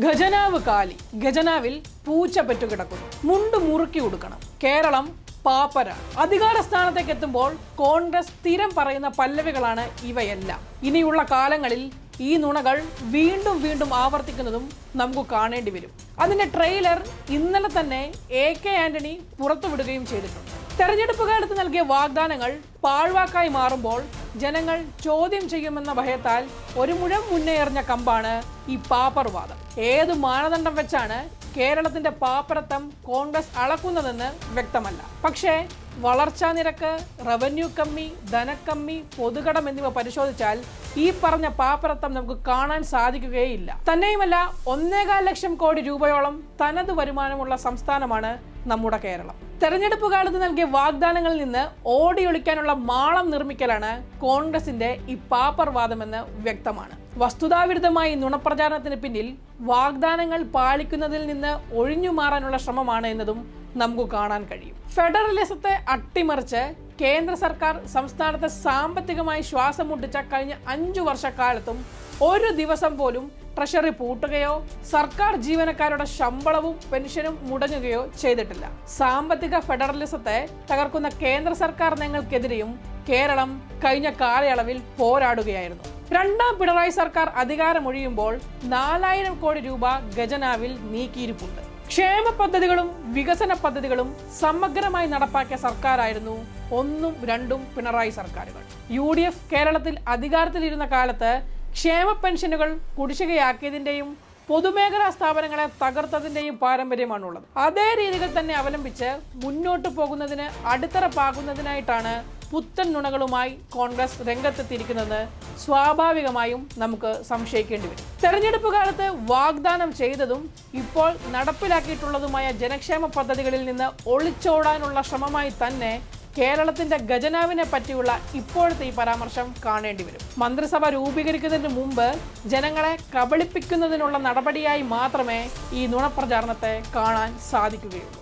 ഖജനാവ് കാലി. ഖജനാവിൽ പൂച്ച പെറ്റുകിടക്കുന്നു. മുണ്ട് മുറുക്കി ഉടുക്കണം. കേരളം പാപ്പരാണ്. അധികാര സ്ഥാനത്തേക്ക് എത്തുമ്പോൾ കോൺഗ്രസ് സ്ഥിരം പറയുന്ന പല്ലവികളാണ് ഇവയെല്ലാം. ഇനിയുള്ള കാലങ്ങളിൽ ഈ നുണകൾ വീണ്ടും വീണ്ടും ആവർത്തിക്കുന്നതും നമുക്ക് കാണേണ്ടി വരും. അതിന്റെ ട്രെയിലർ ഇന്നലെ തന്നെ AK ആന്റണി പുറത്തുവിടുകയും ചെയ്തിട്ടുണ്ട്. തെരഞ്ഞെടുപ്പ് കാലത്ത് നൽകിയ വാഗ്ദാനങ്ങൾ പാഴ്വാക്കായി മാറുമ്പോൾ ജനങ്ങൾ ചോദ്യം ചെയ്യുമെന്ന ഭയത്താൽ ഒരു മുഴം മുന്നേ എറിഞ്ഞ കമ്പാണ് ഈ പാപ്പർ വാദം. ഏത് മാനദണ്ഡം വെച്ചാണ് കേരളത്തിന്റെ പാപ്പരത്വം കോൺഗ്രസ് അളക്കുന്നതെന്ന് വ്യക്തമല്ല. പക്ഷേ വളർച്ചാ നിരക്ക്, റവന്യൂ കമ്മി, ധനക്കമ്മി, പൊതുകടം എന്നിവ പരിശോധിച്ചാൽ ഈ പറഞ്ഞ പാപ്പരത്വം നമുക്ക് കാണാൻ സാധിക്കുകയില്ല. തന്നെയുമല്ല, 1.25 ലക്ഷം കോടി രൂപയോളം തനത് വരുമാനമുള്ള സംസ്ഥാനമാണ് നമ്മുടെ കേരളം. തെരഞ്ഞെടുപ്പ് കാലത്ത് നൽകിയ വാഗ്ദാനങ്ങളിൽ നിന്ന് ഓടിയൊളിക്കാനുള്ള മാളം നിർമ്മിക്കലാണ് കോൺഗ്രസിന്റെ ഈ പാപ്പർ വാദമെന്ന് വ്യക്തമാണ്. വസ്തുതാവിരുദ്ധമായി നുണപ്രചാരണത്തിന് പിന്നിൽ വാഗ്ദാനങ്ങൾ പാലിക്കുന്നതിൽ നിന്ന് ഒഴിഞ്ഞു മാറാനുള്ള ശ്രമമാണ് എന്നതും നമുക്ക് കാണാൻ കഴിയും. ഫെഡറലിസത്തെ അട്ടിമറിച്ച് കേന്ദ്ര സർക്കാർ സംസ്ഥാനത്തെ സാമ്പത്തികമായി ശ്വാസം മുട്ടിച്ച കഴിഞ്ഞ 5 വർഷക്കാലത്തും ഒരു ദിവസം പോലും ട്രഷറി പൂട്ടുകയോ സർക്കാർ ജീവനക്കാരുടെ ശമ്പളവും പെൻഷനും മുടങ്ങുകയോ ചെയ്തിട്ടില്ല. സാമ്പത്തിക ഫെഡറലിസത്തെ തകർക്കുന്ന കേന്ദ്ര സർക്കാർ നയങ്ങൾക്കെതിരെയും കേരളം കഴിഞ്ഞ കാലയളവിൽ പോരാടുകയായിരുന്നു. രണ്ടാം പിണറായി സർക്കാർ അധികാരമൊഴിയുമ്പോൾ 4000 കോടി രൂപ ഖജനാവിൽ നീക്കിയിരിപ്പുണ്ട്. ക്ഷേമ പദ്ധതികളും വികസന പദ്ധതികളും സമഗ്രമായി നടപ്പാക്കിയ സർക്കാരായിരുന്നു 1ഉം 2ഉം പിണറായി സർക്കാരുകൾ. UDF കേരളത്തിൽ അധികാരത്തിലിരുന്ന കാലത്ത് ക്ഷേമ പെൻഷനുകൾ കുടിശ്ശികയാക്കിയതിന്റെയും പൊതുമേഖലാ സ്ഥാപനങ്ങളെ തകർത്തതിന്റെയും പാരമ്പര്യമാണുള്ളത്. അതേ രീതികൾ തന്നെ അവലംബിച്ച് മുന്നോട്ട് പോകുന്നതിന് അടിത്തറ പാകുന്നതിനായിട്ടാണ് പുത്തൻ നുണകളുമായി കോൺഗ്രസ് രംഗത്തെത്തിയിരിക്കുന്നത് സ്വാഭാവികമായും നമുക്ക് സംശയിക്കേണ്ടി വരും. തെരഞ്ഞെടുപ്പ് കാലത്ത് വാഗ്ദാനം ചെയ്തതും ഇപ്പോൾ നടപ്പിലാക്കിയിട്ടുള്ളതുമായ ജനക്ഷേമ പദ്ധതികളിൽ നിന്ന് ഒളിച്ചോടാനുള്ള ശ്രമമായി തന്നെ കേരളത്തിന്റെ ഖജനാവിനെ പറ്റിയുള്ള ഇപ്പോഴത്തെ ഈ പരാമർശം കാണേണ്ടി വരും. മന്ത്രിസഭ രൂപീകരിക്കുന്നതിന് മുമ്പ് ജനങ്ങളെ കബളിപ്പിക്കുന്നതിനുള്ള നടപടിയായി മാത്രമേ ഈ നുണപ്രചാരണത്തെ കാണാൻ സാധിക്കുകയുള്ളൂ.